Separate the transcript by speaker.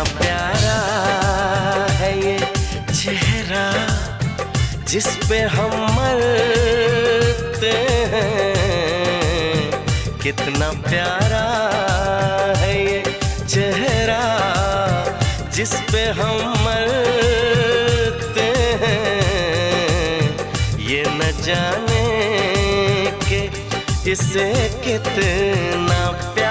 Speaker 1: कितना प्यारा है ये चेहरा जिस पे हम मरते हैं। कितना प्यारा है ये चेहरा जिस पे हम मरते हैं। ये न जाने कि इसे कितना प्यारा